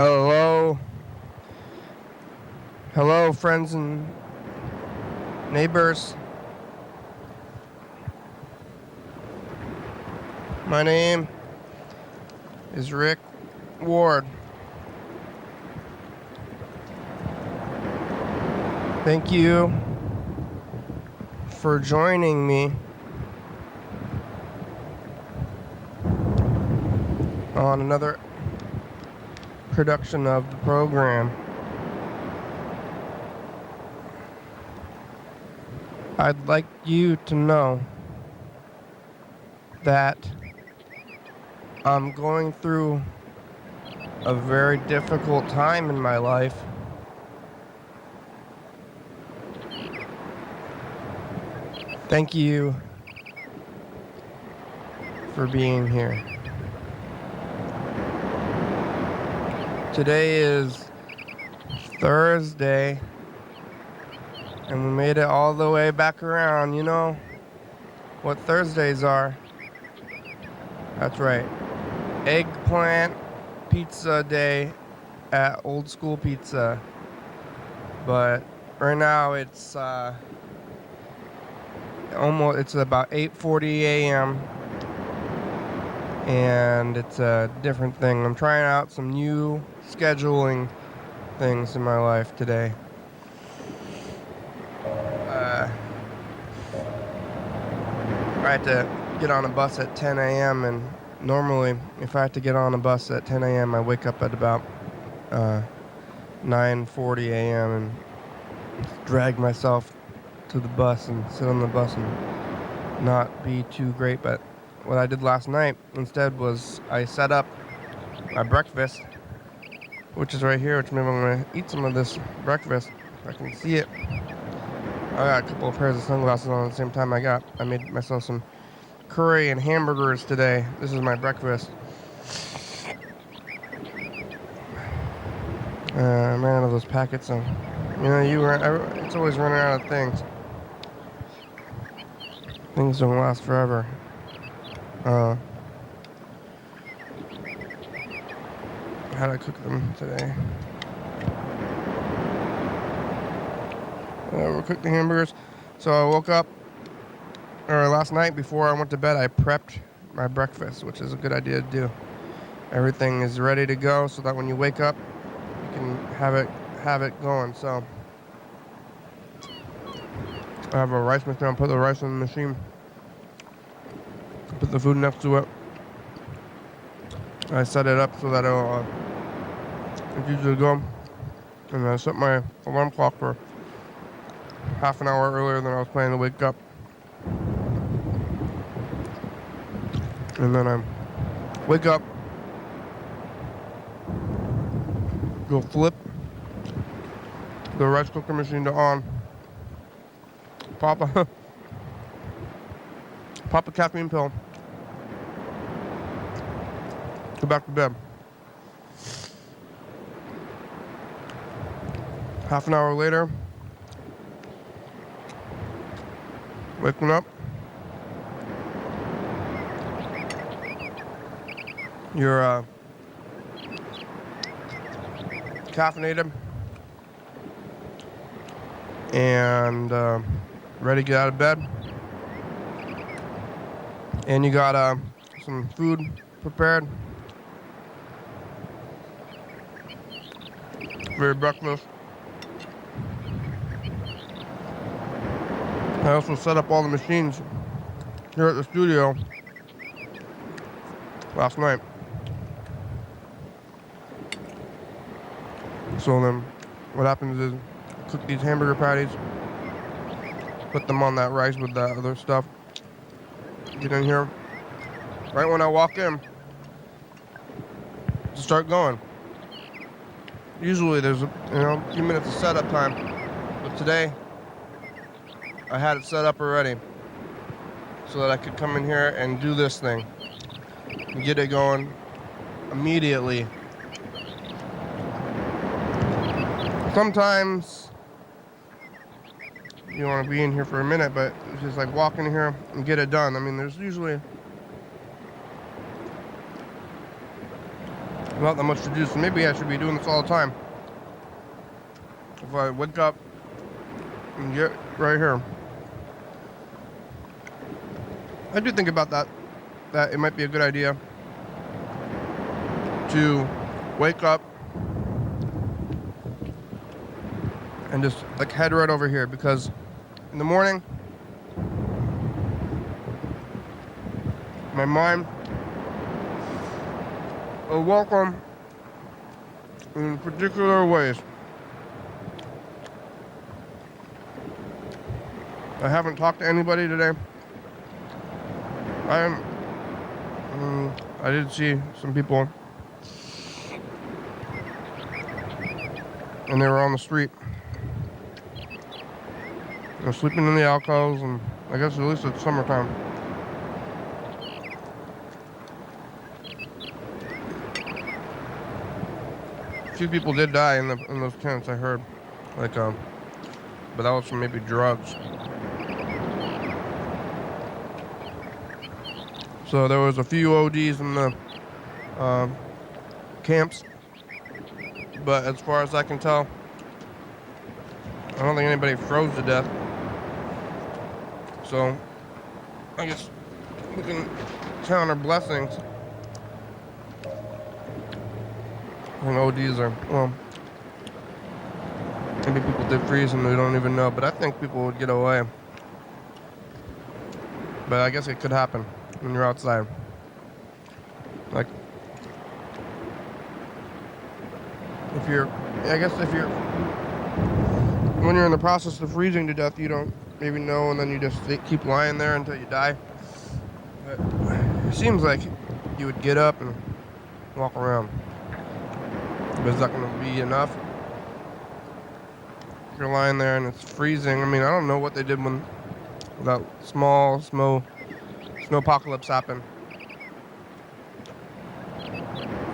Hello, hello, friends and neighbors. My name is Rick Ward. Thank you for joining me on another production of the program. I'd like you to know that I'm going through a very difficult time in my life. Thank you for being here. Today is Thursday, and we made it all the way back around. You know what Thursdays are? That's right. Eggplant pizza day at Old School Pizza. But right now it's it's about 8:40 a.m. and it's a different thing. I'm trying out some new scheduling things in my life today. I had to get on a bus at 10 a.m. and normally if I have to get on a bus at 10 a.m. I wake up at about 9:40 a.m. and drag myself to the bus and sit on the bus and not be too great. But what I did last night instead was I set up my breakfast, which is right here, which maybe I'm going to eat some of this breakfast if I can see it. I got a couple of pairs of sunglasses on at the same time. I made myself some curry and hamburgers today. This is my breakfast. I ran out of those packets, and it's always running out of things. Things don't last forever. How did I cook them today? We cooked the hamburgers. So I woke up, or last night before I went to bed, I prepped my breakfast, which is a good idea to do. Everything is ready to go so that when you wake up, you can have it going. So I have a rice machine. I'll put the rice in the machine. Put the food next to it. I set it up so that it's easy to go. And I set my alarm clock for half an hour earlier than I was planning to wake up. And then I wake up, go flip the rice cooker machine to on, pop a caffeine pill, go back to bed. Half an hour later, waking up, you're caffeinated and ready to get out of bed, and you got some food prepared for your breakfast. I also set up all the machines here at the studio last night. So then what happens is cook these hamburger patties, put them on that rice with the other stuff, get in here. Right when I walk in, to start going. Usually there's a few minutes of setup time, but today I had it set up already so that I could come in here and do this thing and get it going immediately. Sometimes you want to be in here for a minute, but it's just like walk in here and get it done. I mean, there's usually not that much to do, so maybe I should be doing this all the time. If I wake up and get right here. I do think about that it might be a good idea to wake up and just like head right over here, because in the morning my mind will welcome in particular ways. I haven't talked to anybody today. I did see some people, and they were on the street. They're sleeping in the alcoves, and I guess at least it's summertime. A few people did die in those tents, I heard. Like, but that was from maybe drugs. So there was a few ODs in the camps, but as far as I can tell, I don't think anybody froze to death. So I guess we can count our blessings. And ODs are, well, maybe people did freeze and we don't even know, but I think people would get away. But I guess it could happen when you're outside. Like, when you're in the process of freezing to death, you don't maybe know, and then you just keep lying there until you die. But it seems like you would get up and walk around. But is that going to be enough? If you're lying there and it's freezing, I mean, I don't know what they did when that small snowpocalypse happened.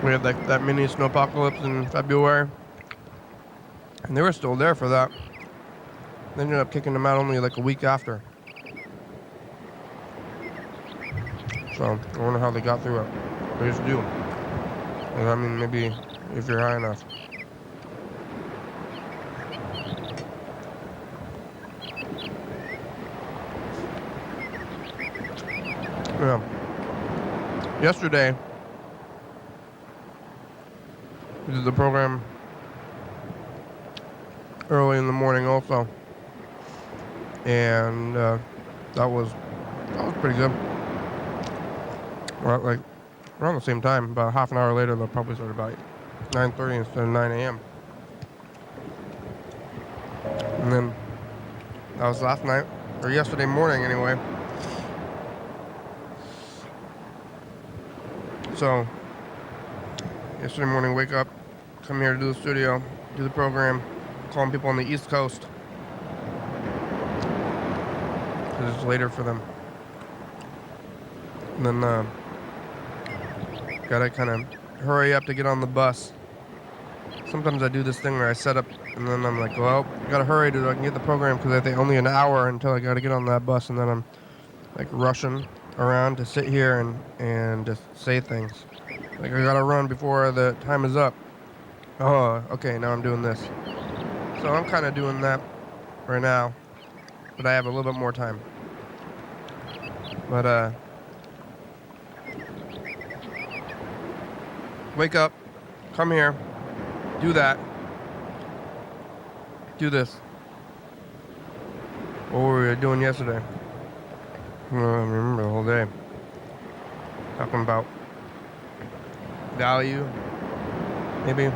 We had like that mini snowpocalypse in February, and they were still there for that. They ended up kicking them out only like a week after. So I wonder how they got through it. They just do. I mean, maybe if you're high enough. Yeah. Yesterday, we did the program early in the morning also, and that was pretty good. Well, like around the same time, about half an hour later, they'll probably start about 9:30 instead of 9 a.m. And then that was last night, or yesterday morning anyway. So yesterday morning, wake up, come here to do the studio, do the program, calling people on the East Coast, because it's later for them. And then gotta kind of hurry up to get on the bus. Sometimes I do this thing where I set up, and then I'm like, well, gotta hurry so I can get the program, because I think only an hour until I gotta get on that bus, and then I'm like rushing around to sit here and just say things. Like, I gotta run before the time is up. Oh, okay, now I'm doing this. So I'm kind of doing that right now, but I have a little bit more time. But wake up, come here, do that, do this. What were we doing yesterday? I don't remember the whole day. Talking about value, maybe.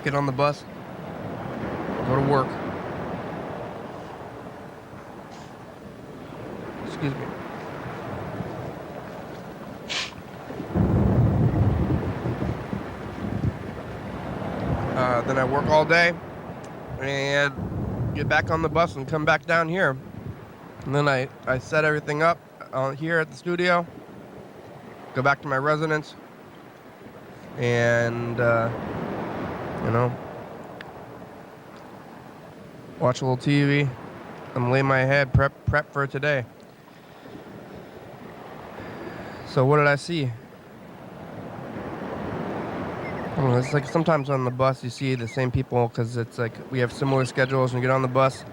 Get on the bus, go to work. Excuse me. Then I work all day and get back on the bus and come back down here. And then I set everything up here at the studio, go back to my residence, and you know, watch a little TV, and lay my head, prep for today. So what did I see? I don't know, it's like sometimes on the bus you see the same people because it's like we have similar schedules and you get on the bus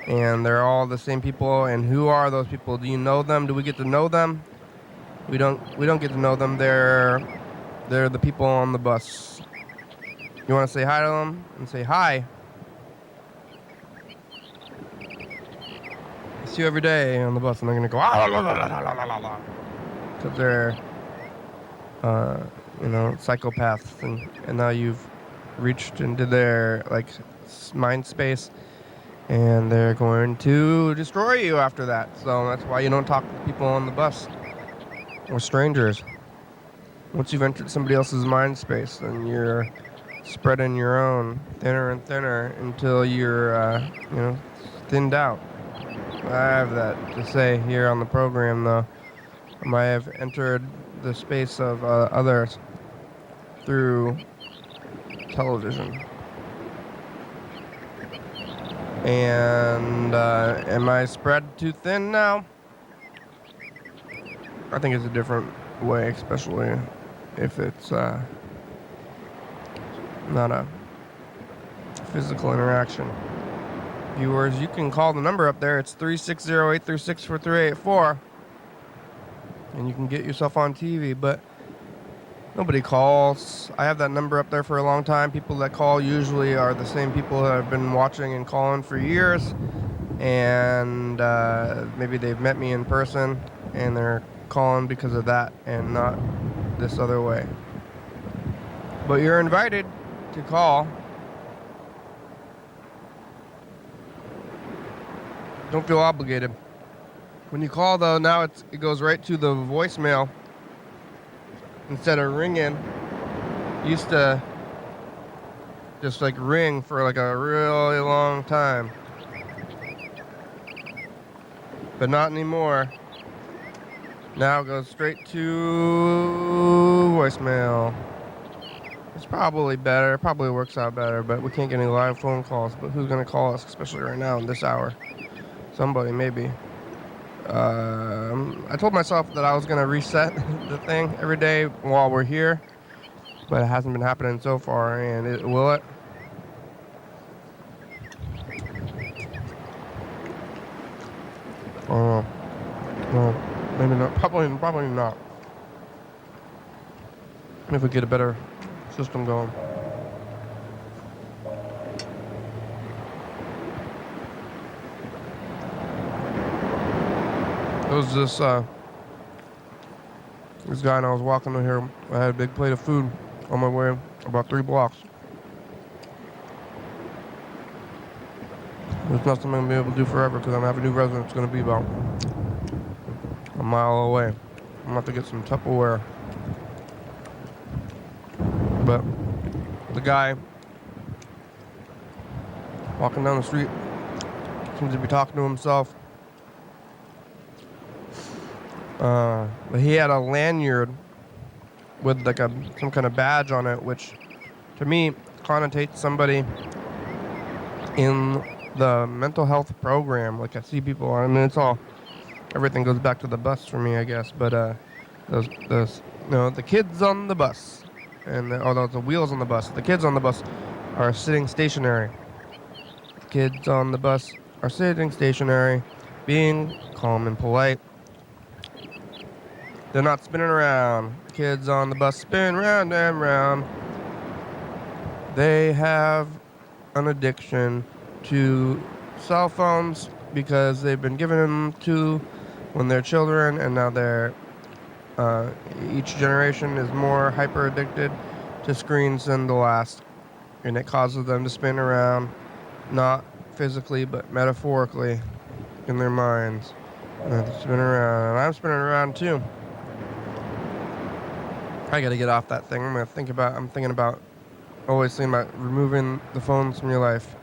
and they're all the same people. And who are those people? Do you know them? Do we get to know them? We don't get to know them. They're the people on the bus. You want to say hi to them and say hi. I see you every day on the bus and they're gonna go because they're psychopaths, and now you've reached into their like mind space, and they're going to destroy you after that. So that's why you don't talk to people on the bus or strangers. Once you've entered somebody else's mind space, then you're spreading your own thinner and thinner until you're thinned out. I have that to say here on the program, though. I have entered the space of others through television. And am I spread too thin now? I think it's a different way, especially if it's not a physical interaction. Viewers, you can call the number up there. It's 360-836-4384. And you can get yourself on TV, but nobody calls. I have that number up there for a long time. People that call usually are the same people that have been watching and calling for years. And maybe they've met me in person and they're calling because of that and not this other way. But you're invited to call. Don't feel obligated. When you call, though, now it goes right to the voicemail instead of ringing. It used to just like ring for like a really long time, but not anymore. Now it goes straight to voicemail. It's probably better. It probably works out better, but we can't get any live phone calls. But who's going to call us, especially right now in this hour? Somebody, maybe. I told myself that I was going to reset the thing every day while we're here, but it hasn't been happening so far, and will it? Oh, no, maybe not. Probably not. If we get a better system going. It was this guy, and I was walking in here. I had a big plate of food on my way about 3 blocks. It's not something I'm going to be able to do forever because I'm having a new resident. It's going to be about a mile away. I'm going to have to get some Tupperware. But the guy walking down the street seems to be talking to himself. But he had a lanyard with like some kind of badge on it, which to me connotates somebody in the mental health program. Like I see people, I mean, everything goes back to the bus for me, I guess. But the kids on the bus, and the wheels on the bus. The kids on the bus are sitting stationary. The kids on the bus are sitting stationary, being calm and polite. They're not spinning around. Kids on the bus spin round and round. They have an addiction to cell phones because they've been given them to when they're children, and now each generation is more hyper addicted to screens than the last, and it causes them to spin around, not physically but metaphorically in their minds. And they spin around, and I'm spinning around too. I gotta get off that thing. I'm thinking about removing the phones from your life.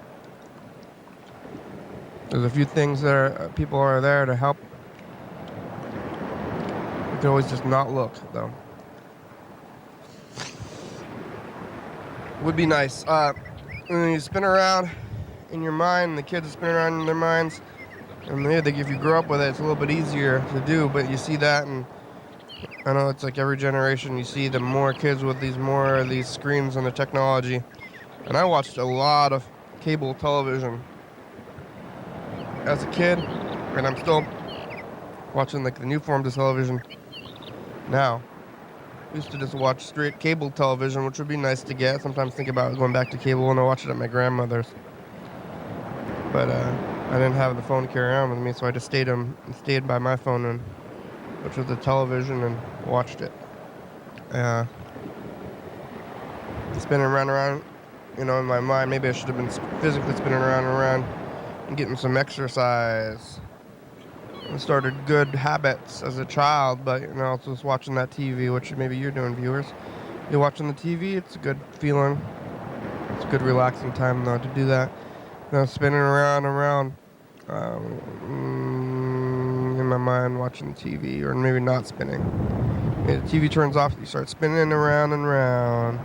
There's a few things that people are there to help. You can always just not look, though. Would be nice. When you spin around in your mind, the kids are spinning around in their minds. And if you grow up with it, it's a little bit easier to do. But you see that, and I know it's like every generation you see the more kids with more of these screens and the technology. And I watched a lot of cable television as a kid, and I'm still watching like the new forms of television now. We used to just watch straight cable television, which would be nice to get. Sometimes think about going back to cable when I watch it at my grandmother's. But I didn't have the phone to carry around with me, so I just stayed by my phone, which was the television, and watched it. Spinning around, in my mind. Maybe I should have been physically spinning around and getting some exercise. And started good habits as a child, but just watching that TV, which maybe you're doing, viewers. You're watching the TV, it's a good feeling. It's a good relaxing time though to do that. Spinning around in my mind, watching the TV, or maybe not spinning. The TV turns off, you start spinning around and around.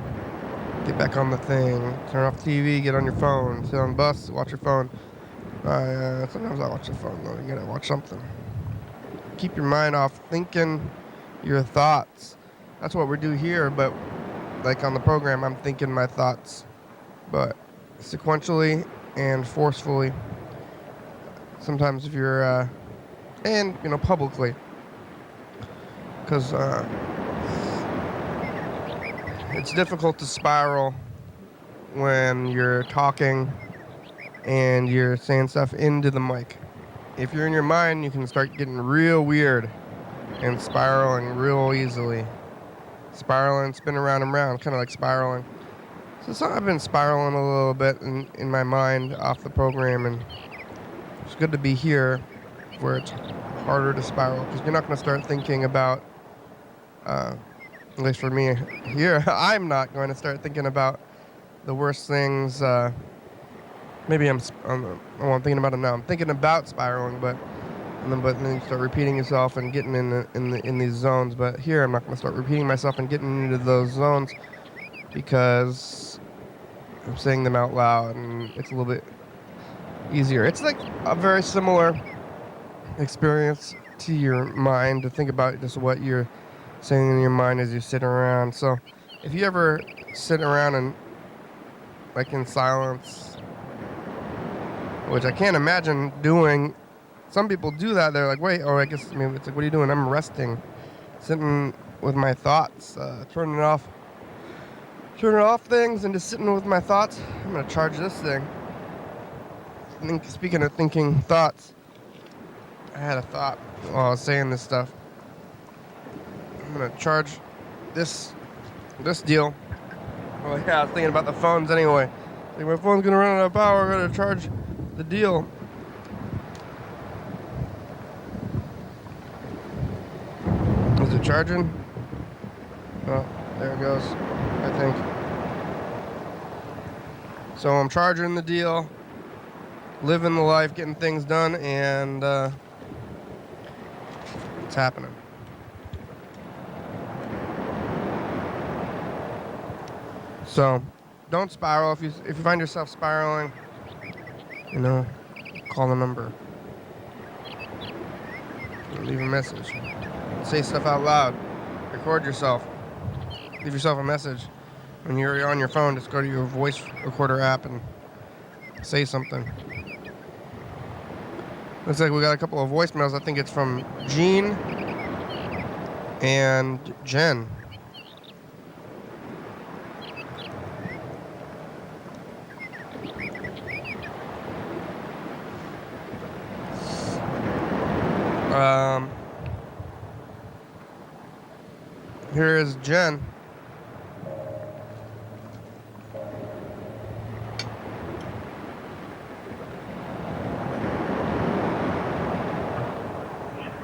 Get back on the thing, turn off the TV, get on your phone, sit on the bus, watch your phone. Sometimes I watch the phone though, you gotta watch something. Keep your mind off thinking your thoughts. That's what we do here, but like on the program, I'm thinking my thoughts, but sequentially and forcefully. Sometimes if you're, and publicly, because it's difficult to spiral when you're talking and you're saying stuff into the mic. If you're in your mind, you can start getting real weird and spiraling real easily. Spiraling, spinning around and around, kind of like spiraling. So I've been spiraling a little bit in my mind off the program, and it's good to be here where it's harder to spiral, because you're not going to start thinking about, at least for me here, I'm not going to start thinking about the worst things. Maybe I'm thinking about it now. I'm thinking about spiraling, but then you start repeating yourself and getting in these zones. But here, I'm not going to start repeating myself and getting into those zones, because I'm saying them out loud, and it's a little bit easier. It's like a very similar experience to your mind to think about just what you're saying in your mind as you sit around. So if you ever sit around and like in silence, which I can't imagine doing. Some people do that. They're like, wait, I guess maybe it's like, what are you doing? I'm resting, sitting with my thoughts, turning off things and just sitting with my thoughts. I'm going to charge this thing. Speaking of thinking thoughts, I had a thought while I was saying this stuff. I'm going to charge this deal. Oh yeah, I was thinking about the phones anyway. Like, my phone's going to run out of power. I'm going to charge the deal. Is it charging? Oh, there it goes, I think. So I'm charging the deal, living the life, getting things done, and it's happening. So don't spiral. If you find yourself spiraling, call the number. Leave a message. Say stuff out loud. Record yourself. Leave yourself a message. When you're on your phone, just go to your voice recorder app and say something. Looks like we got a couple of voicemails. I think it's from Gene and Jen. Here is Jen.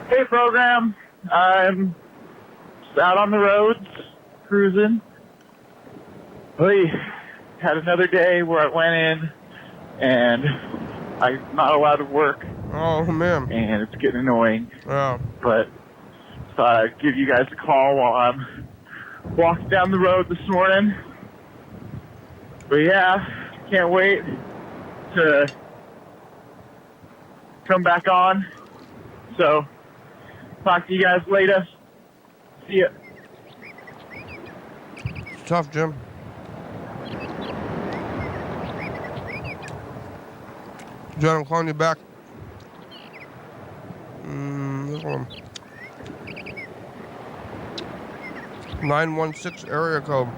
Hey, program. I'm out on the roads, cruising. We had another day where I went in and I'm not allowed to work. Oh, man. And it's getting annoying. Oh. But thought I'd give you guys a call while I'm walking down the road this morning. But yeah, can't wait to come back on. So, talk to you guys later. See ya. It's tough, Jim. John, I'm calling you back. This one. 916 area code.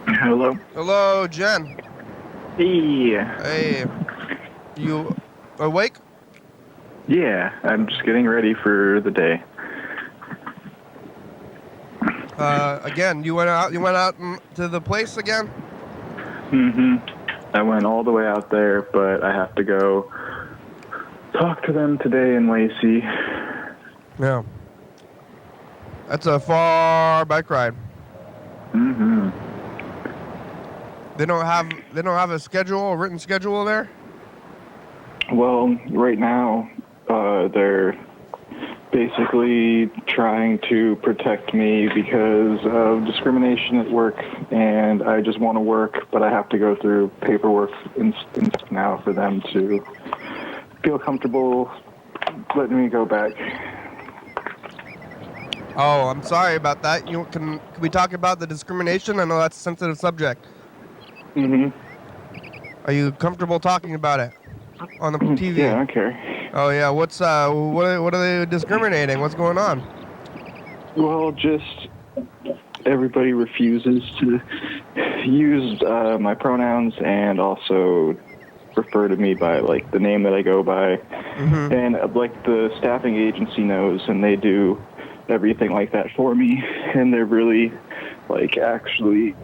Hello. Hello, Jen. Hey. Hey. You awake? Yeah, I'm just getting ready for the day. Again, you went out to the place again? I went all the way out there, but I have to go talk to them today in Lacey. Yeah. That's a far bike ride. They don't have a schedule, a written schedule there? Well, right now, they're basically trying to protect me because of discrimination at work, and I just want to work, but I have to go through paperwork and stuff now for them to feel comfortable letting me go back. Oh, I'm sorry about that. Can we talk about the discrimination? I know that's a sensitive subject. Are you comfortable talking about it on the TV? Yeah, I don't care. Oh yeah, what are they discriminating? What's going on? Well, just everybody refuses to use my pronouns and also refer to me by like the name that I go by. And like the staffing agency knows, and they do everything like that for me, and they're really like actually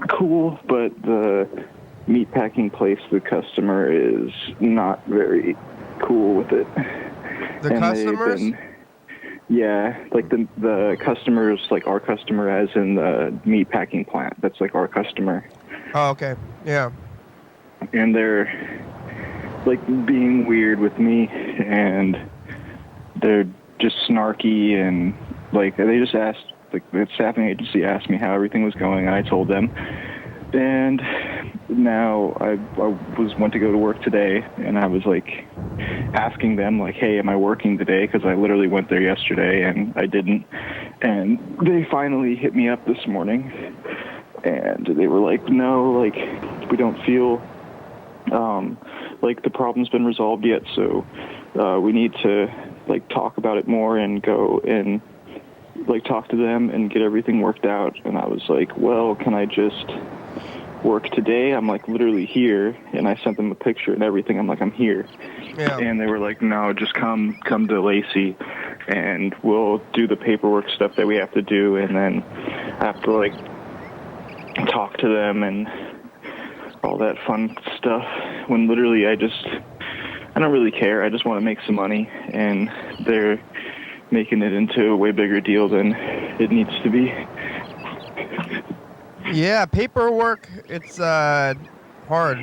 cool, but the meatpacking place, the customer is not very cool with it. The customers? Yeah, like the customers, like our customer as in the meatpacking plant. That's like our customer. Oh, okay. Yeah. And they're like being weird with me, and they're just snarky, and like they just asked, like the staffing agency asked me how everything was going, and I told them. And now I went to go to work today, and I was like asking them like, hey, am I working today? Because I literally went there yesterday and I didn't. And they finally hit me up this morning, and they were like, no, like we don't feel like the problem's been resolved yet, so we need to like talk about it more and go and like talk to them and get everything worked out. And I was like, well, can I just work today? I'm like literally here, and I sent them a picture and everything. I'm like, I'm here. Yeah. And they were like, no, just come to Lacey, and we'll do the paperwork stuff that we have to do, and then I have to like talk to them and all that fun stuff, when literally I don't really care. I just want to make some money, and they're making it into a way bigger deal than it needs to be. Yeah, paperwork, it's hard.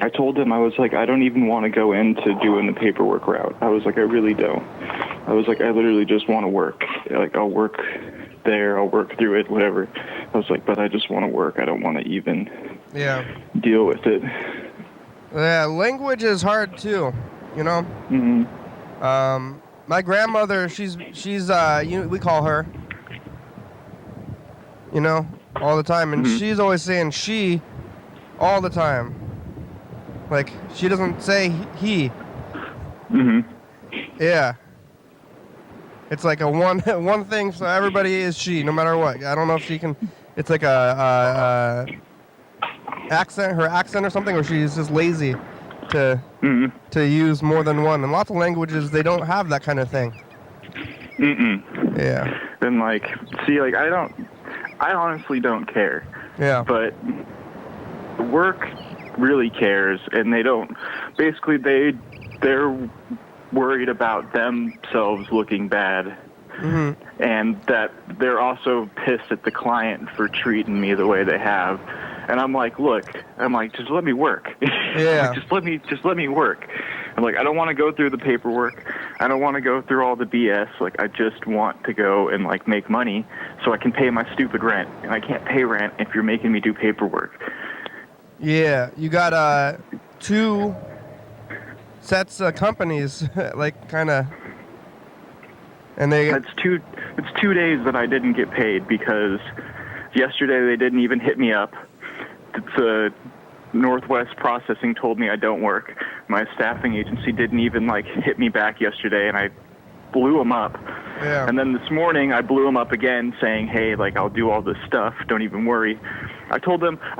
I told them, I was like, I don't even want to go into doing the paperwork route. I was like, I really don't. I was like, I literally just want to work. Like, I'll work there, I'll work through it, whatever. I was like, but I just want to work. I don't want to even deal with it. Yeah, language is hard too, you know? My grandmother, she's we call her, you know, all the time, and she's always saying she all the time. Like, she doesn't say he. Yeah. It's like a one thing, so everybody is she, no matter what. I don't know if she can, it's like a accent, her accent or something, or she's just lazy to use more than one. And lots of languages, they don't have that kind of thing. Yeah. Then like, see, like I honestly don't care. Yeah. But work really cares, and they don't. Basically, they're worried about themselves looking bad, and that they're also pissed at the client for treating me the way they have. And I'm like, look, just let me work. Yeah. just let me work. I'm like, I don't want to go through the paperwork. I don't want to go through all the BS. Like, I just want to go and, like, make money so I can pay my stupid rent. And I can't pay rent if you're making me do paperwork. Yeah, you got 2 sets of companies, like, kind of, and they... It's 2 days that I didn't get paid because yesterday they didn't even hit me up. Northwest Processing told me I don't work. My staffing agency didn't even, like, hit me back yesterday, and I blew them up. Yeah. And then this morning I blew them up again saying, hey, like, I'll do all this stuff. Don't even worry. I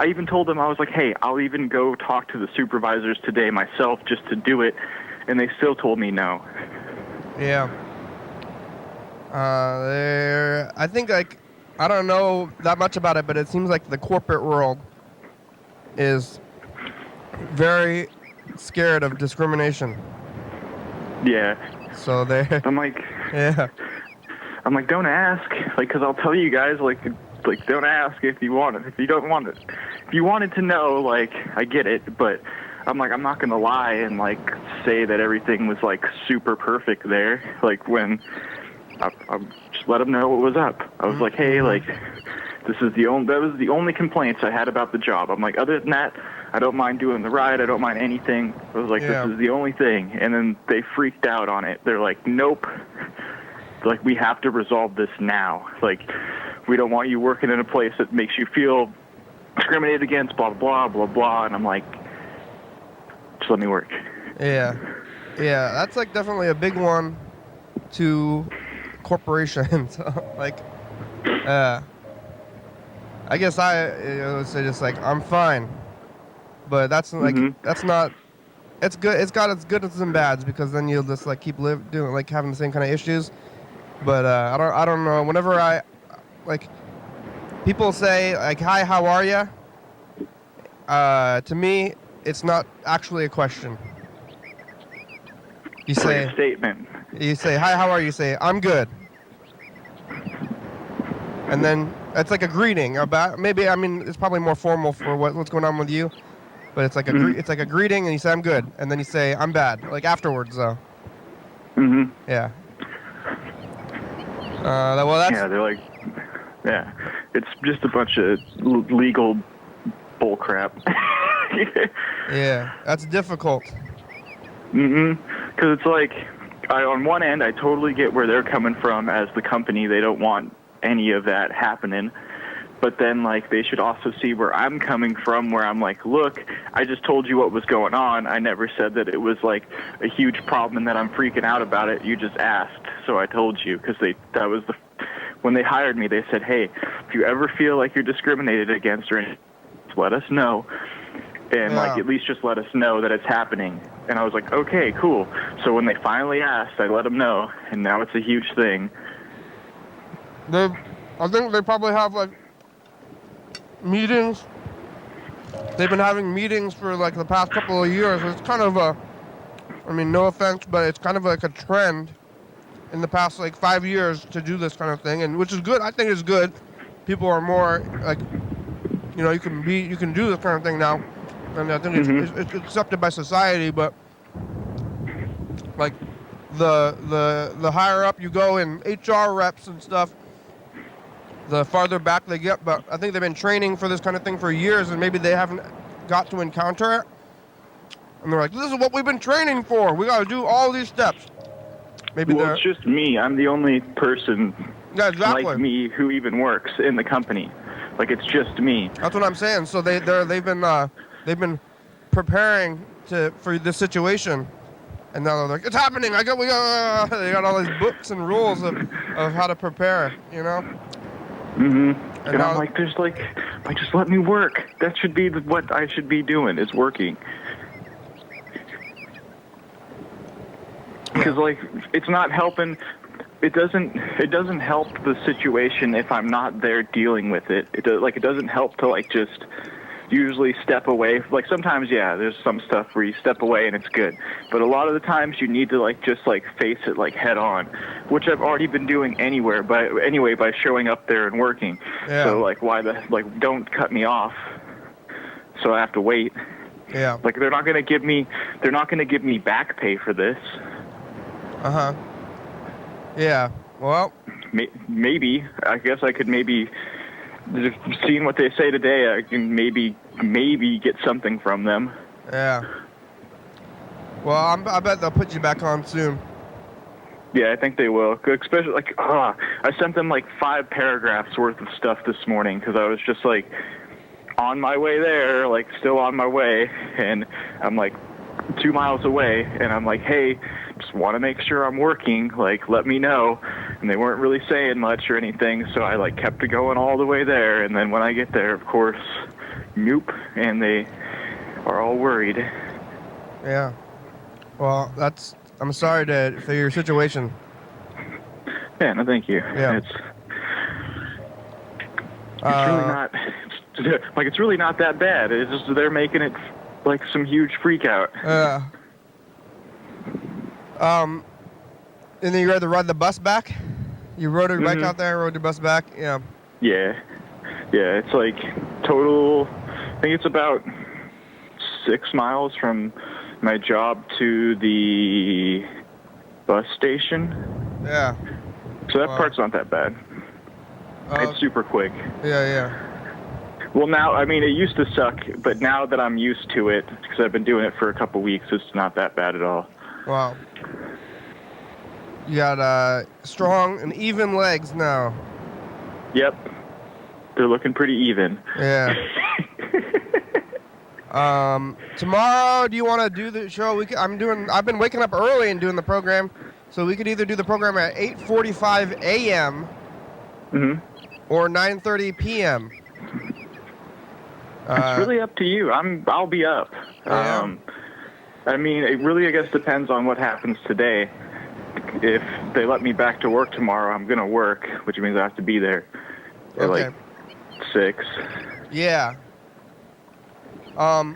even told them, I was like, hey, I'll even go talk to the supervisors today myself just to do it. And they still told me no. Yeah. I think, like, I don't know that much about it, but it seems like the corporate world is very scared of discrimination. Yeah. So I'm like, yeah. I'm like, don't ask, like, because I'll tell you guys, like, don't ask if you want it. If you don't want it, if you wanted to know, like, I get it, but I'm like, I'm not gonna lie and, like, say that everything was, like, super perfect there. Like, when I just let them know what was up. I was like, hey, like, that was the only complaints I had about the job. I'm like, other than that, I don't mind doing the ride. I don't mind anything. I was like, This is the only thing. And then they freaked out on it. They're like, nope. Like, we have to resolve this now. Like, we don't want you working in a place that makes you feel discriminated against, blah, blah, blah, blah. And I'm like, just let me work. Yeah. Yeah, that's, like, definitely a big one to corporations. Like, I guess I would say just, like, I'm fine. But that's, like, that's not... It's good. It's got its goods and bads because then you'll just, like, keep doing, like, having the same kind of issues. But I don't know. Whenever like, people say, like, hi, how are ya? To me, it's not actually a question. You say, like a statement. You say, hi, how are you? You say, I'm good. And then it's like a greeting about, maybe, I mean, it's probably more formal for what's going on with you. But it's like it's like a greeting, and you say, I'm good. And then you say, I'm bad. Like, afterwards, though. Yeah. Well, that's... Yeah, they're like, yeah, it's just a bunch of legal bull crap. Yeah, that's difficult. Because it's like, on one end, I totally get where they're coming from as the company. They don't want any of that happening. But then, like, they should also see where I'm coming from, where I'm like, look, I just told you what was going on. I never said that it was, like, a huge problem and that I'm freaking out about it. You just asked, so I told you. Because when they hired me, they said, hey, if you ever feel like you're discriminated against or anything, let us know. And, like, at least just let us know that it's happening. And I was like, okay, cool. So when they finally asked, I let them know. And now it's a huge thing. I think they probably have, like, meetings. They've been having meetings for, like, the past couple of years. It's kind of I mean, no offense, but it's kind of like a trend in the past, like, 5 years to do this kind of thing, and which is good. I think it's good. People are more, like, you know, you can do this kind of thing now, and I think it's accepted by society. But, like, the higher up you go in HR reps and stuff, the farther back they get. But I think they've been training for this kind of thing for years, and maybe they haven't got to encounter it. And they're like, this is what we've been training for. We got to do all these steps. Maybe it's just me. I'm the only person like me who even works in the company. Like, it's just me. That's what I'm saying. So they've been preparing for this situation, and now they're like, it's happening. They got all these books and rules of how to prepare. You know. And I'm like, just let me work. That should be what I should be doing, is working. Because, like, it's not helping. It doesn't help the situation if I'm not there dealing with it. It doesn't help to, like, just usually step away. Like, sometimes, yeah, there's some stuff where you step away and it's good. But a lot of the times you need to, like, just, like, face it, like, head on, which I've already been doing by showing up there and working. Yeah. So, like, don't cut me off so I have to wait. Yeah. Like they're not gonna give me back pay for this. Yeah. Well. Maybe I guess I could maybe, seeing what they say today, I can maybe get something from them. Yeah. Well, I bet they'll put you back on soon. Yeah, I think they will. Especially like, I sent them like 5 paragraphs worth of stuff this morning because I was just like on my way there, like still on my way, and I'm like 2 miles away, and I'm like, hey, just want to make sure I'm working, like let me know. And they weren't really saying much or anything, so I like kept it going all the way there, and then when I get there, of course, nope, and they are all worried. Yeah. Well, I'm sorry for your situation. Yeah, no, thank you. Yeah. It's really not, it's really not that bad. It's just they're making it like some huge freak out. And then you had to ride the bus back? You rode your bike out there, rode your bus back? Yeah. Yeah. Yeah, it's like total, I think it's about 6 miles from my job to the bus station. Yeah. So that part's not that bad. It's super quick. Yeah. Well, now, I mean, it used to suck, but now that I'm used to it, because I've been doing it for a couple weeks, it's not that bad at all. Wow. You got strong and even legs now. Yep. They're looking pretty even. Yeah. Tomorrow, do you want to do the show? I've been waking up early and doing the program, so we could either do the program at 8:45 a.m. Or 9:30 p.m. It's really up to you. I'll be up. Yeah. I mean, it really, I guess, depends on what happens today. If they let me back to work tomorrow, I'm gonna work, which means I have to be there at like 6. Yeah. Why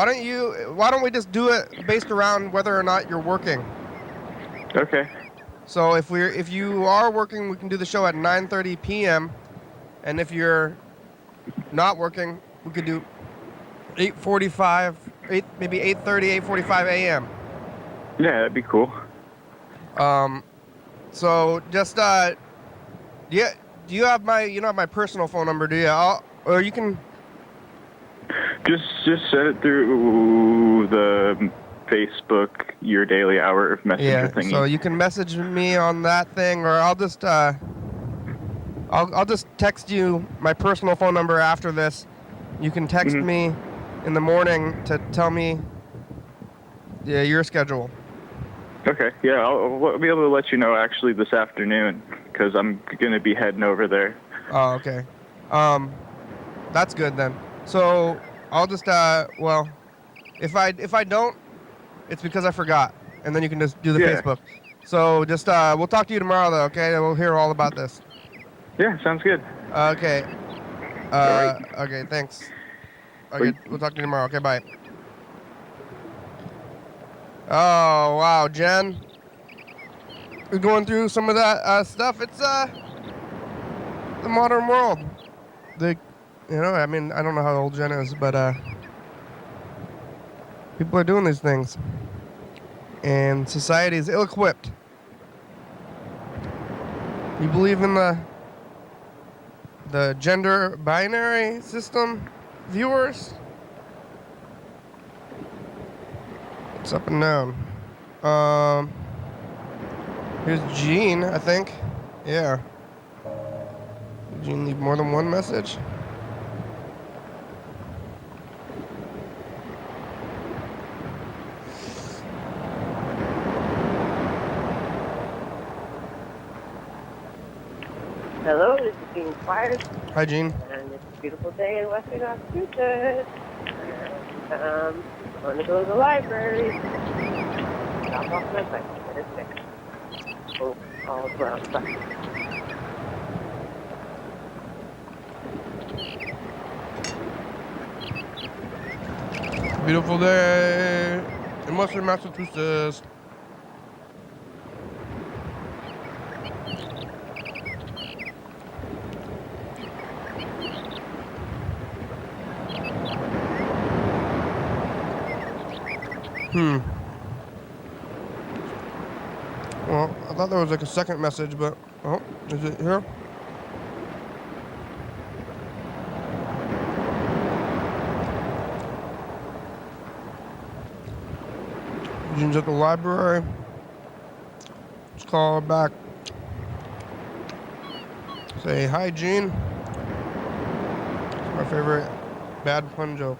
don't we just do it based around whether or not you're working? Okay. So if you are working, we can do the show at 9:30 p.m. And if you're not working, we could do 8:45, maybe 8:30, 8:45 a.m. Yeah, that'd be cool. So just do you have my personal phone number? Do you? Or you can just send it through the Facebook Your Daily Hour messenger thingy. So you can message me on that thing, or I'll just text you my personal phone number after this. You can text me in the morning to tell me your schedule. Okay, yeah, I'll be able to let you know actually this afternoon because I'm going to be heading over there. Oh, okay. That's good then. So I'll just if I don't, it's because I forgot, and then you can just do the Facebook. So just we'll talk to you tomorrow though, okay? We'll hear all about this. Yeah, sounds good. Okay. Right. Okay, thanks. Okay, we'll talk to you tomorrow. Okay, bye. Oh, wow, Jen. We're going through some of that stuff. It's the modern world. I mean, I don't know how old Jen is, but people are doing these things. And society is ill-equipped. You believe in the gender binary system, viewers? It's up and down. Here's Gene, I think. Yeah. Did Gene leave more than one message? Hello, this is Gene Squires. Hi, Gene. And it's a beautiful day in Western Massachusetts. And I'm going to go to the library. Drop off my bike. Get it fixed. Hope all's well. Bye. Beautiful day in Western Massachusetts. Well, I thought there was like a second message, but oh, is it here? Eugene's at the library. Let's call her back. Say hi, Gene. It's my favorite bad pun joke.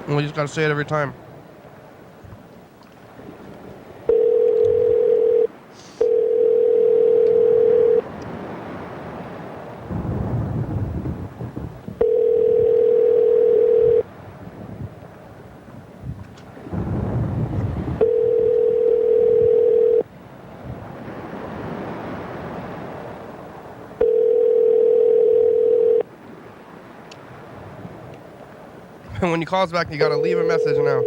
And we just gotta say it every time. And when he calls back, you gotta leave a message now.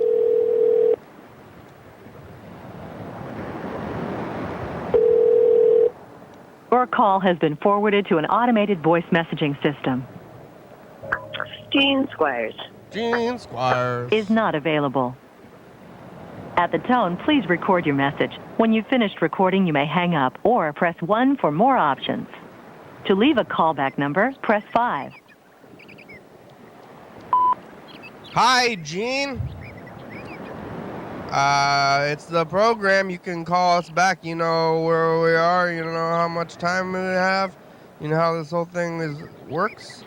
Your call has been forwarded to an automated voice messaging system. Gene Squires. Gene Squires. Is not available. At the tone, please record your message. When you've finished recording, you may hang up or press 1 for more options. To leave a callback number, press 5. Hi, Gene. It's the program. You can call us back. You know where we are. You know how much time we have. You know how this whole thing works.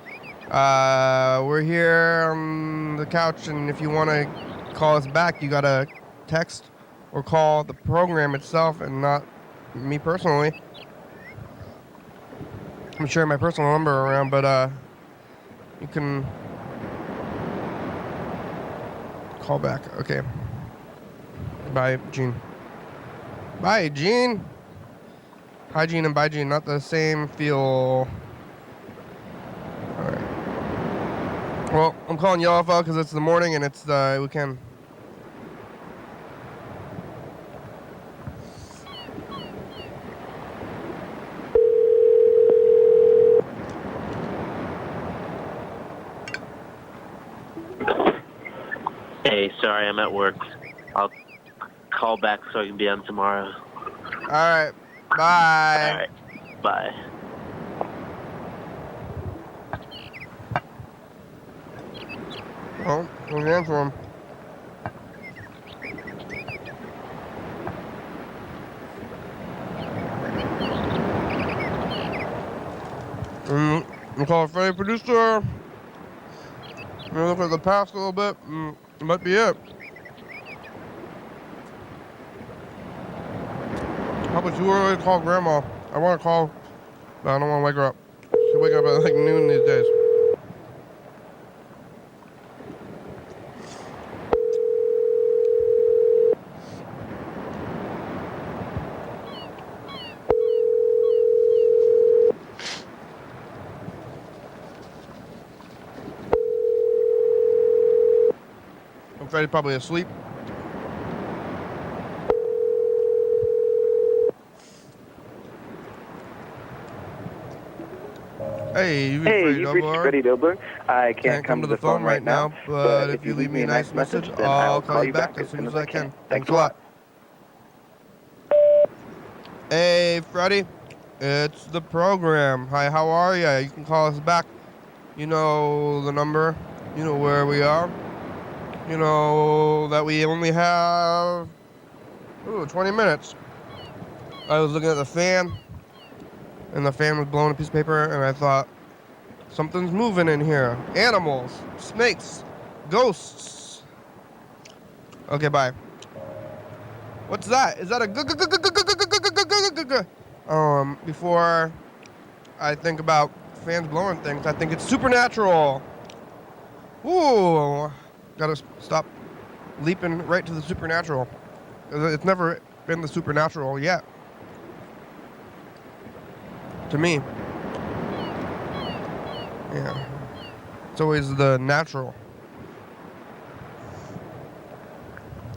We're here on the couch, and if you want to call us back, you gotta text or call the program itself, and not me personally. I'm sharing my personal number around, but you can call back. Okay. Bye, Gene. Bye, Gene. Hi, Gene, and bye, Gene. Not the same feel. All right. Well, I'm calling y'all off because it's the morning and it's the weekend. Hey, sorry, I'm at work. I'll call back so I can be on tomorrow. All right. Bye. All right. Bye. Oh, we'll answer him. We'll call Freddie, producer. We'll look at the past a little bit. It might be it. Probably too early to call Grandma. I want to call, but I don't want to wake her up. She'll wake up at like noon these days. I'm Freddie's probably asleep. Hey, you've reached Freddie Dobler. I can't come to the phone right now, but if you leave me a nice message, I'll call you back as soon as I can. Thanks a lot. Hey, Freddie. It's the program. Hi, how are ya? You can call us back. You know the number. You know where we are. You know that we only have 20 minutes. I was looking at the fan, and the fan was blowing a piece of paper, and I thought, something's moving in here. Animals, snakes, ghosts. Okay, bye. What's that? Is that a before I think about fans blowing things, I think it's supernatural. Ooh, gotta stop leaping right to the supernatural. It's never been the supernatural yet. To me. Yeah. It's always the natural.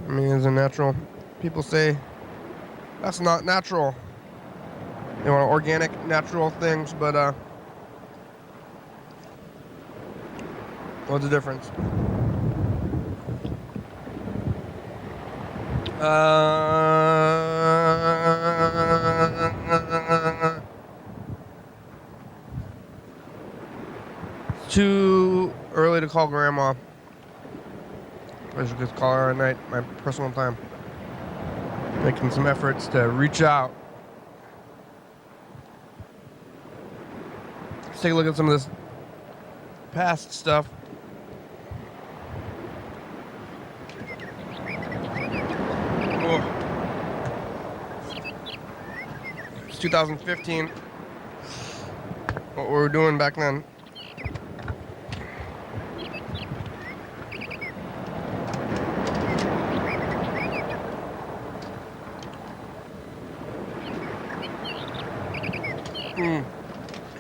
I mean, is it natural? People say that's not natural. You know, organic, natural things, but what's the difference? It's too early to call Grandma. I should just call her at night, my personal time. Making some efforts to reach out. Let's take a look at some of this past stuff. Oh. It's 2015. What were we doing back then?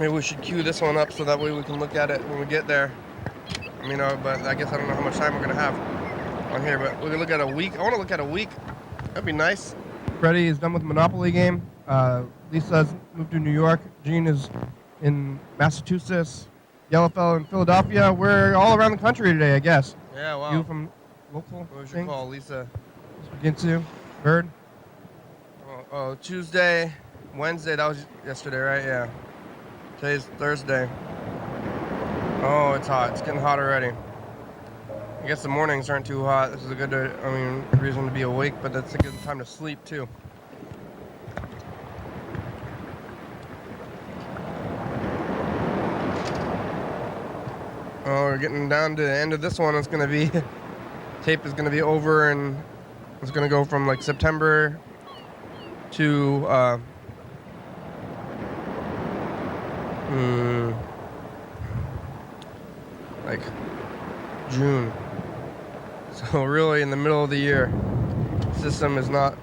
Maybe we should queue this one up so that way we can look at it when we get there. But I guess I don't know how much time we're gonna have on here, but we can look at a week. I want to look at a week. That'd be nice. Freddie is done with the Monopoly game. Lisa's moved to New York. Gene is in Massachusetts. Yellowfell in Philadelphia. We're all around the country today, I guess. Yeah, wow. You from local? What was your call, Lisa? Ginsu? Bird? Oh, Tuesday, Wednesday. That was yesterday, right? Yeah. Today's Thursday. Oh, it's hot. It's getting hot already. I guess the mornings aren't too hot. This is a good, reason to be awake, but that's a good time to sleep too. Oh, we're getting down to the end of this one. It's gonna be, tape is gonna be over, and it's gonna go from like September to like June. So really in the middle of the year. System is not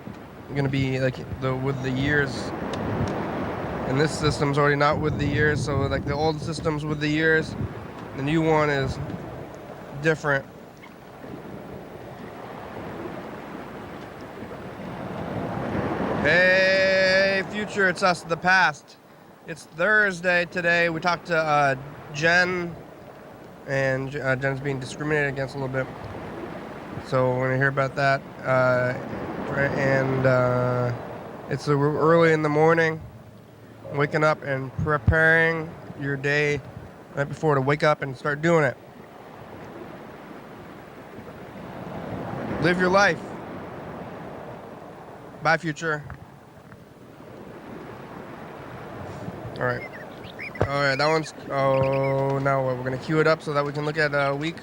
gonna be like with the years. And this system's already not with the years, so like the old system's with the years. The new one is different. Hey, future, it's us, the past. It's Thursday today. We talked to Jen, and Jen's being discriminated against a little bit. So we're gonna hear about that. It's early in the morning, waking up and preparing your day right before to wake up and start doing it. Live your life. Bye, future. All right, that one's, now we're gonna queue it up so that we can look at a week.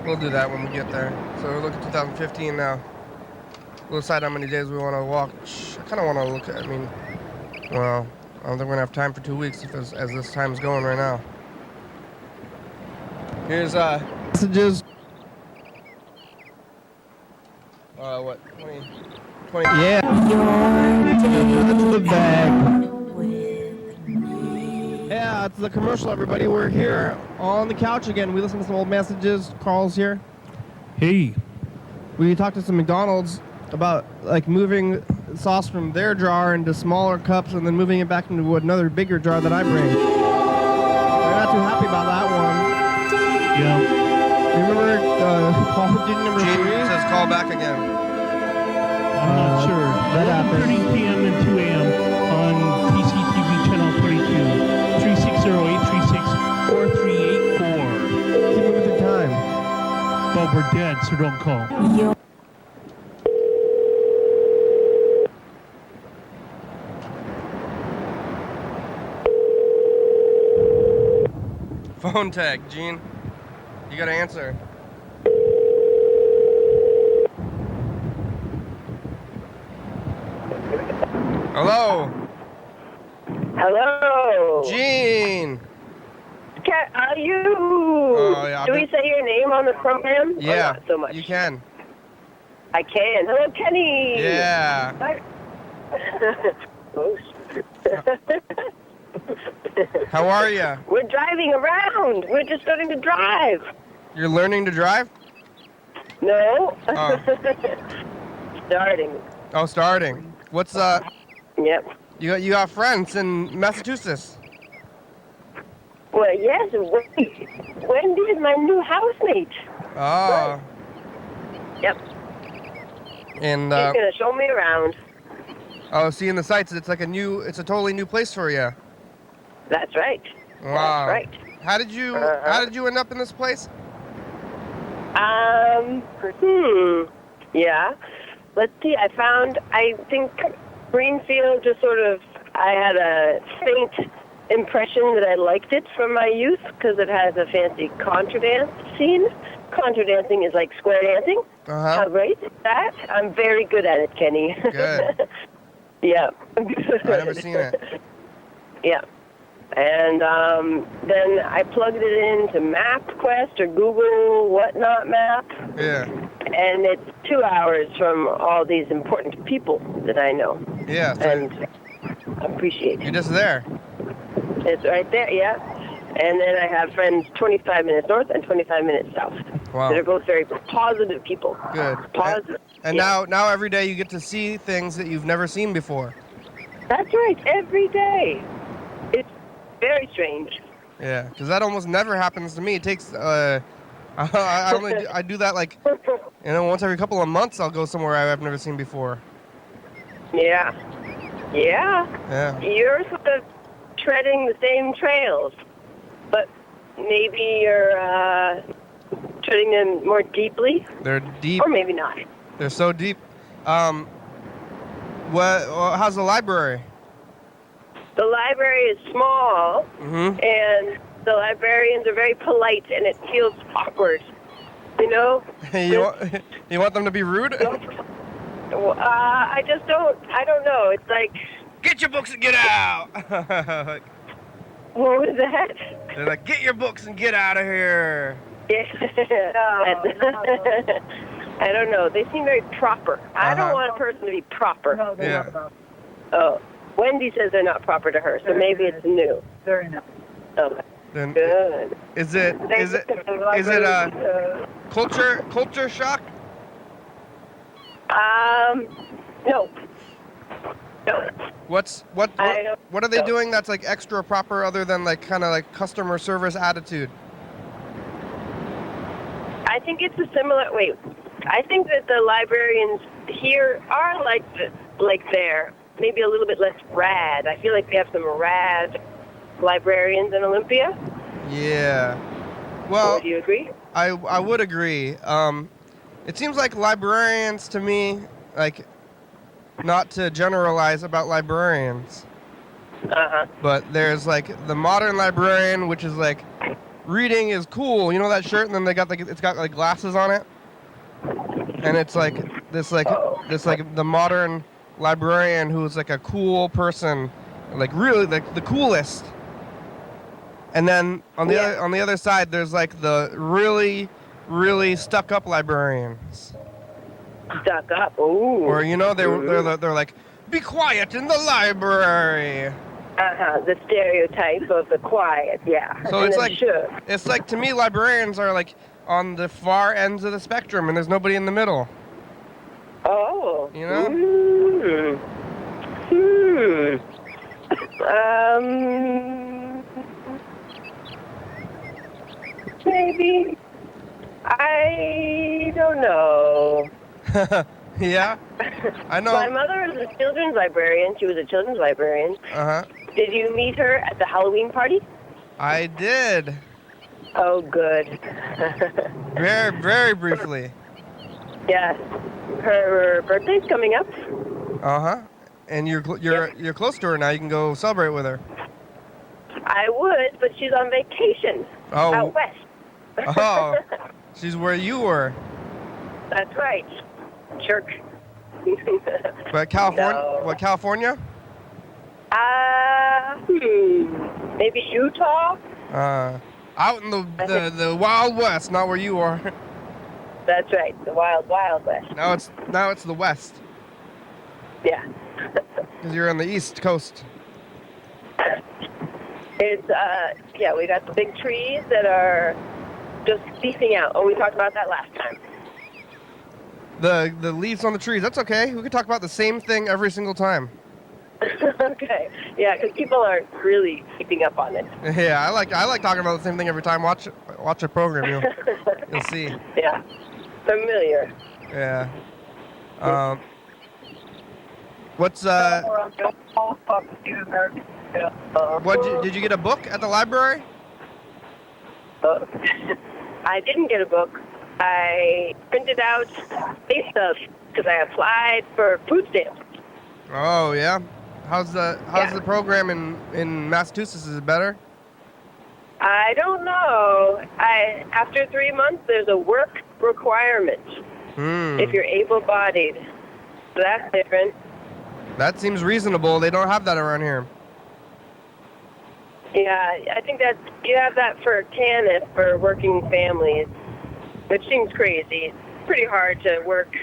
We'll do that when we get there. So we're looking at 2015 now. We'll decide how many days we wanna watch. I kinda wanna look at, I don't think we're gonna have time for 2 weeks as this time's going right now. Here's messages. What? 20? Yeah. That's the bag. Yeah, it's the commercial, everybody. We're here on the couch again. We listened to some old messages. Carl's here. Hey. We talked to some McDonald's about like moving sauce from their jar into smaller cups and then moving it back into another bigger jar that I bring. They're not too happy about that one. Yeah. Remember Call of Duty number 3? Gene says call back again. I'm not sure. That happens. 30 p.m. and 2 a.m. on PCTV channel 22. 360-836-4384. Keep moving through time. But we're dead, so don't call. Phone tag, Gene. You gotta answer. Hello? Hello. Gene! Are you? Oh, yeah, Do we say your name on the program? Yeah, Or not so much. you can. I can. Hello, Kenny. Yeah. Hi. Oh, How are you? We're driving around. We're just starting to drive. You're learning to drive? No. Oh. Starting. Oh, starting. What's Yep. you got friends in Massachusetts? Well, yes. Wendy is my new housemate. Oh. Yep. And He's gonna show me around. oh, seeing the sights. It's like it's a totally new place for you. That's right. Wow. That's right. How did you end up in this place? Yeah. Let's see. I think Greenfield just sort of, I had a faint impression that I liked it from my youth because it has a fancy contra dance scene. Contra dancing is like square dancing. How great is that? I'm very good at it, Kenny. Good. Yeah. I've never seen it. Yeah. And then I plugged it into MapQuest or Google whatnot map. Yeah. And it's 2 hours from all these important people that I know. Yeah. So And appreciate it. you're just there. It's right there, yeah. And then I have friends 25 minutes north and 25 minutes south. Wow. They're both very positive people. Good. Positive. And yeah. now every day you get to see things that you've never seen before. That's right, every day. It's very strange. Yeah, because that almost never happens to me. It takes I do that like once every couple of months. I'll go somewhere I've never seen before. Yeah. Yeah. Yeah. You're sort of treading the same trails, but maybe you're treading them more deeply. They're deep. Or maybe not. They're so deep. How's the library? The library is small, and the librarians are very polite, and it feels awkward. You know? You want them to be rude? I just don't. I don't know. It's like, get your books and get out. what was that? They're like, get your books and get out of here. Yeah. I don't know. They seem very proper. I don't want a person to be proper. No, they're not proper. Oh, Wendy says they're not proper to her, so maybe it's new. Very nice. Okay. Then Good. is it culture shock? No. No. What are they doing that's like extra proper other than like kind of like customer service attitude? I think it's a similar. Wait, I think that the librarians here are like there, maybe a little bit less rad. I feel like we have some rad librarians in Olympia. Yeah. Well, do you agree? I would agree. It seems like librarians to me, like, not to generalize about librarians, but there's like the modern librarian, which is like, reading is cool. You know that shirt, and then it's got like glasses on it, and it's like this the modern librarian who's like a cool person, like really like the coolest. And then on the other side, there's like the really, really stuck up librarians. Stuck up, ooh. Or they're like, be quiet in the library. The stereotype of the quiet, yeah. So and it's like to me, librarians are like on the far ends of the spectrum, and there's nobody in the middle. Oh. You know? Maybe. I don't know. Yeah? I know. My mother is a children's librarian. She was a children's librarian. Did you meet her at the Halloween party? I did. Oh, good. Very, very briefly. Yes. Her birthday's coming up. And you're close to her now. You can go celebrate with her. I would, but she's on vacation. Oh. Out west. Oh. She's where you were. That's right. Jerk. But California? No. What, California? Maybe Utah? Out in the Wild West, not where you are. That's right, the Wild West. Now it's the West. Yeah. Because you're on the East Coast. It's, we got the big trees that are just beefing out. Oh, we talked about that last time. The leaves on the trees, that's okay. We can talk about the same thing every single time. Okay. Yeah, because people aren't really keeping up on it. Yeah, I like talking about the same thing every time. Watch a program, you'll see. Yeah. Familiar. Yeah. What's did you get a book at the library? I didn't get a book. I printed out pay stubs because I applied for food stamps. Oh yeah. How's the program in Massachusetts? Is it better? I don't know. After 3 months, there's a work requirement if you're able-bodied. So that's different. That seems reasonable. They don't have that around here. Yeah, I think that you have that for TANF, for working families, which seems crazy. It's pretty hard to work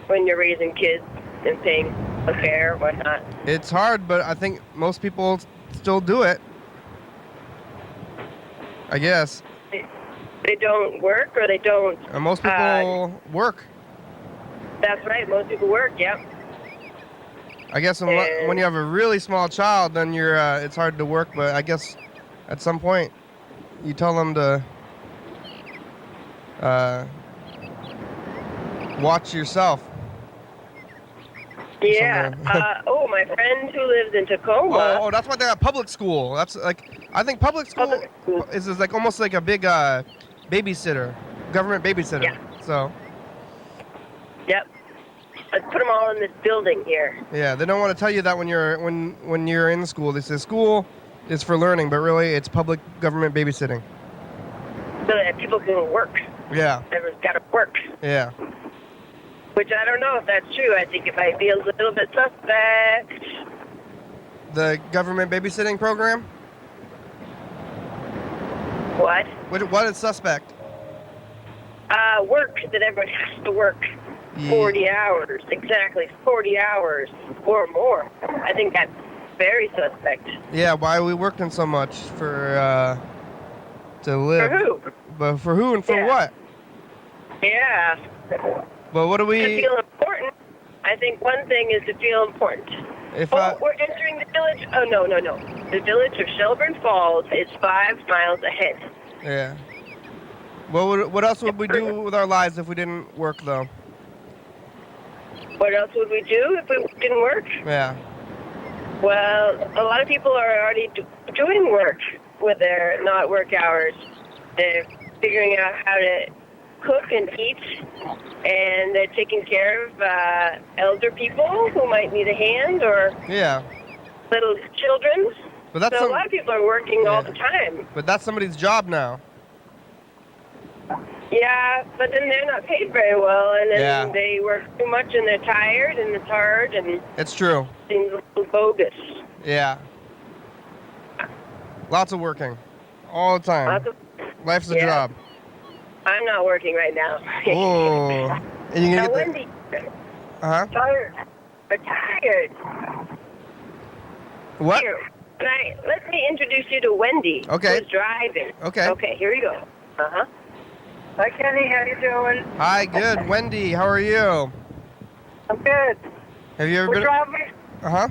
when you're raising kids and paying a fare or whatnot. It's hard, but I think most people still do it. I guess. They don't work, or they don't... Most people work. That's right. Most people work, yep. I guess when you have a really small child, then it's hard to work, but I guess at some point you tell them to watch yourself. Yeah. My friend who lives in Tacoma... Oh, that's why they have public school. That's I think public school is like almost like a big babysitter, government babysitter. Yeah. So. Yep. Let's put them all in this building here. Yeah, they don't want to tell you that when you're in school. They say school is for learning, but really it's public government babysitting. So that people can work. Yeah. Everyone's got to work. Yeah. Which I don't know if that's true. I think it might be a little bit suspect. The government babysitting program? What? What is suspect? Work, that everyone has to work 40 hours. Exactly, 40 hours or more. I think that's very suspect. Yeah, why are we working so much to live? For who? But for who and for what? Yeah. But what do we... To feel important. I think one thing is to feel important. We're entering the village. Oh, no. The village of Shelburne Falls is 5 miles ahead. Yeah. What else would we do with our lives if we didn't work, though? What else would we do if we didn't work? Yeah. Well, a lot of people are already doing work with their not work hours. They're figuring out how to cook and eat, and they're taking care of elder people who might need a hand, or little children. But so a lot of people are working all the time. But that's somebody's job now. Yeah, but then they're not paid very well, and then they work too much, and they're tired, and it's hard, and it's true. Seems a little bogus. Yeah. Lots of working, all the time. Life's a job. I'm not working right now. Oh. And you get Wendy. Tired. I'm tired. What? Here, let me introduce you to Wendy. Okay. Who's driving. Okay. Okay, here we go. Hi, Kenny. How you doing? Hi, good. Wendy, how are you? I'm good. Have you ever been... driving? Yeah,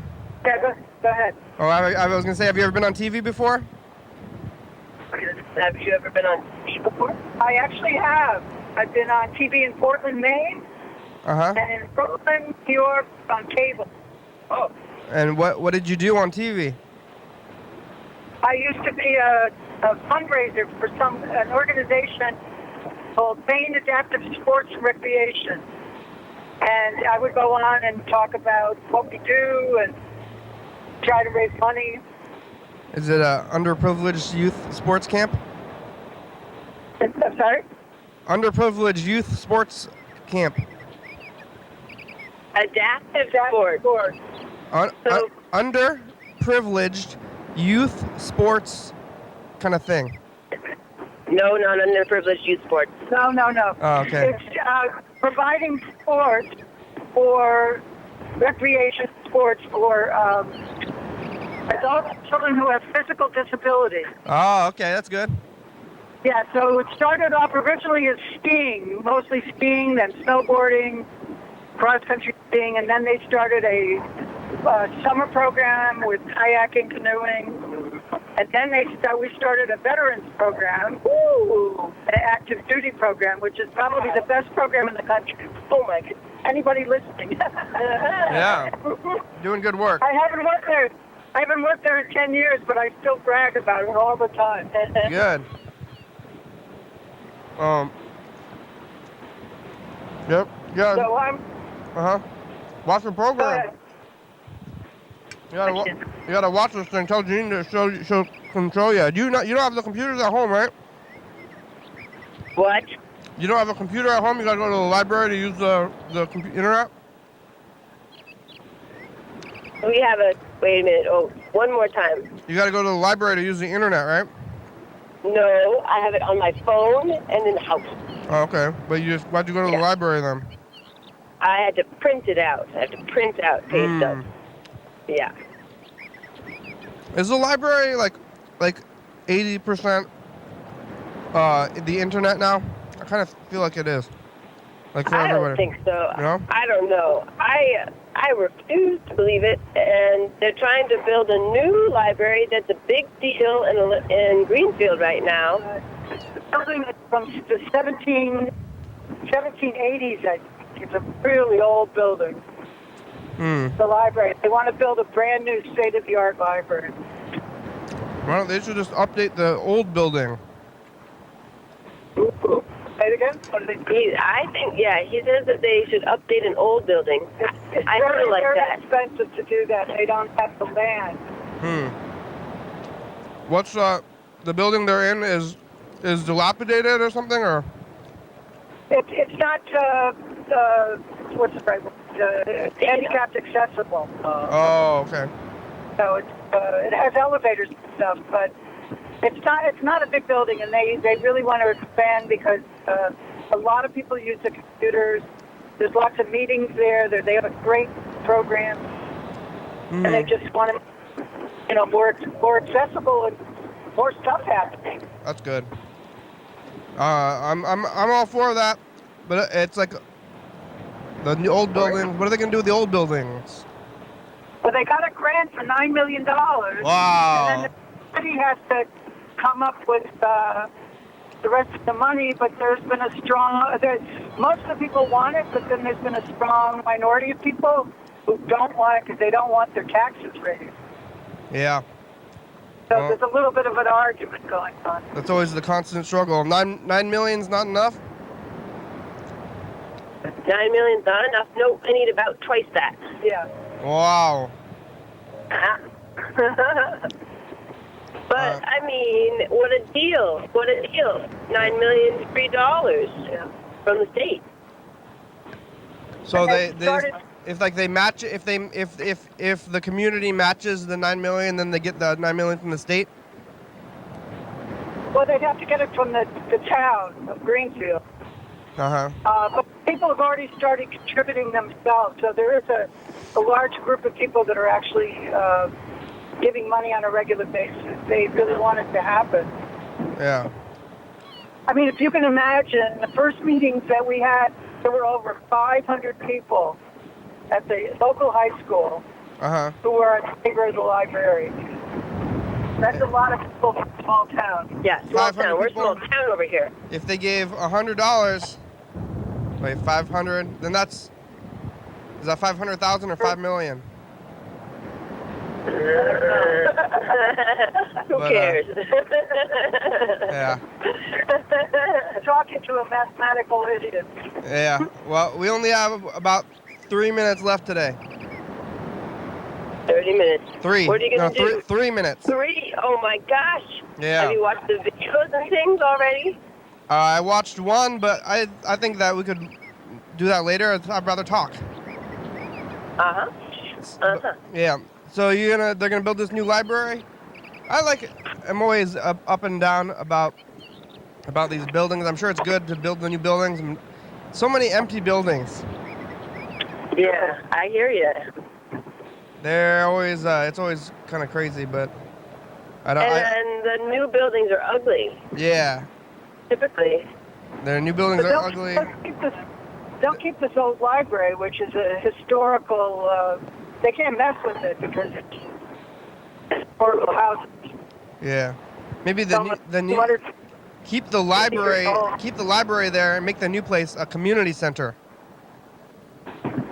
go ahead. Oh, I was going to say, have you ever been on TV before? Have you ever been on TV before? I actually have. I've been on TV in Portland, Maine. And in Brooklyn, New York, on cable. Oh. And what did you do on TV? I used to be a fundraiser for an organization called Maine Adaptive Sports and Recreation. And I would go on and talk about what we do and try to raise money. Is it a underprivileged youth sports camp? I'm sorry? Underprivileged youth sports camp. Adaptive sports. Underprivileged youth sports kind of thing. No, not underprivileged youth sports. No. Oh, okay. It's providing sports for recreation sports for adult children who have physical disabilities. Oh, okay, that's good. Yeah, so it started off originally as skiing, mostly skiing, then snowboarding, cross-country skiing, and then they started a summer program with kayaking, canoeing, and then we started a veterans program, an active duty program, which is probably the best program in the country. Oh my goodness. anybody listening. Yeah. Doing good work. I haven't worked there in 10 years, but I still brag about it all the time. Good. Yep. Yeah. So I'm. Watch the program. Go You gotta watch this thing. Tell Gene to show control you. You don't have the computers at home, right? What? You don't have a computer at home. You gotta go to the library to use the internet. We have a. Wait a minute. Oh, one more time. You gotta go to the library to use the internet, right? No, I have it on my phone and in the house. Oh, okay. But why'd you go to the library then? I had to print it out. I have to print out page stuff. Yeah. Is the library like 80% the internet now? I kind of feel like it is. Like for everybody. I don't think so. You know? I don't know. I refuse to believe it, and they're trying to build a new library that's a big deal in Greenfield right now. The building is from the 1780s, I think. It's a really old building. The library. They want to build a brand new state-of-the-art library. Well, they should just update the old building. Say it again? I think, he says that they should update an old building. It's I very, feel like very that. expensive to do that. They don't have the land. What's the building they're in is dilapidated or something, or? It's not what's the right word? Handicapped accessible. Oh, okay. So it has elevators and stuff, but it's not a big building, and they really want to expand because a lot of people use the computers. There's lots of meetings there. They have a great program, and they just want to, more accessible and more stuff happening. That's good. I'm all for that, but it's like the old buildings. What are they gonna do with the old buildings? Well, they got a grant for $9 million. Wow. And then the city has to come up with the rest of the money, but there's been a strong, most of the people want it, but then there's been a strong minority of people who don't want it because they don't want their taxes raised. Yeah. So there's a little bit of an argument going on. That's always the constant struggle. $9 million's not enough? $9 million's not enough. No, I need about twice that. Yeah. Wow. But, I mean, what a deal. What a deal. $9 million free dollars from the state. So they match it, if the community matches the $9 million, then they get the $9 million from the state? Well, they'd have to get it from the town of Greenfield. But people have already started contributing themselves, so there is a large group of people that are actually giving money on a regular basis. They really want it to happen. Yeah. I mean, if you can imagine, the first meetings that we had, there were over 500 people at the local high school who were in favor of the library. That's a lot of people from a small town. Yeah, small town. We're a small town over here. If they gave $100, wait, 500, then is that 500,000 or 5 million? Who cares? Yeah. Talking to a mathematical idiot. Yeah. Well, we only have about 3 minutes left today. 30 minutes. 3. What are you going to do? 3 minutes. 3? Oh, my gosh. Yeah. Have you watched the videos and things already? I watched one, but I think that we could do that later. I'd rather talk. Yeah. So they're gonna build this new library. I like it. I'm always up and down about these buildings. I'm sure it's good to build the new buildings. So many empty buildings. Yeah, I hear you. They're always it's always kind of crazy, but I don't. And the new buildings are ugly. Yeah. Typically. Their new buildings are ugly. They'll keep this old library, which is a historical. They can't mess with it because it's historical houses. Yeah. Maybe keep the library there and make the new place a community center.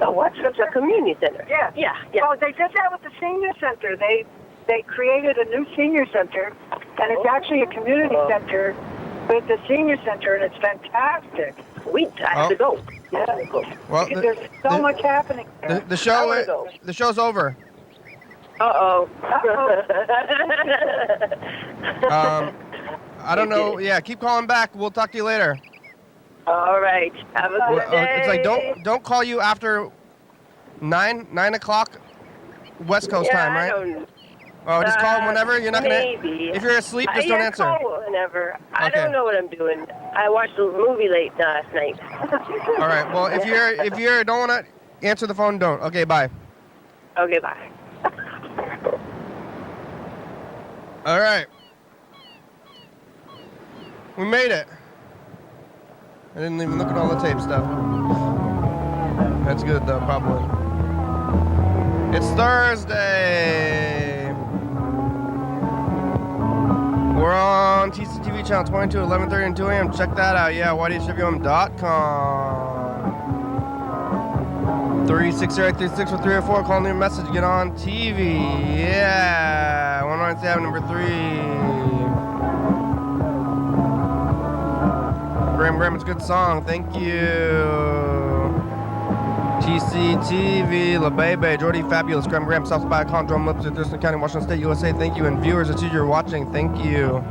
Oh, what? It's a community center. Yeah. Yeah, yeah. Well, they did that with the senior center. They created a new senior center, and it's actually a community center with the senior center, and it's fantastic. We have to go. Yeah. Well, Because there's so much happening there. the show's over. Uh-oh. I don't know. Yeah, keep calling back. We'll talk to you later. All right. Have a good day. It's like don't call you after 9 o'clock West Coast time, right? I don't, Oh, just call whenever. You're not gonna. maybe. If you're asleep, just don't answer. Call whenever. I Okay. don't know what I'm doing. I watched a movie late last night. All right. Well, if you don't want to answer the phone, don't. Okay. Bye. Okay, bye. All right. We made it. I didn't even look at all the tape stuff. That's good though, probably. It's Thursday. We're on TCTV channel 22, 11:30 and 2 a.m. Check that out. Yeah, YDHWM.com. 360-836-4304. Call me a message. Get on TV. Yeah. 197 number 3. Graham, it's a good song. Thank you. TCTV, La Bebe, Jordy, Fabulous, Graham, South by Con, Drum Lips, Thurston County, Washington State, USA. Thank you. And viewers, it's you you're watching. Thank you.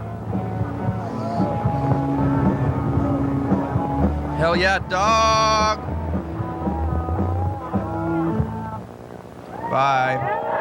Hell yeah, dog. Bye.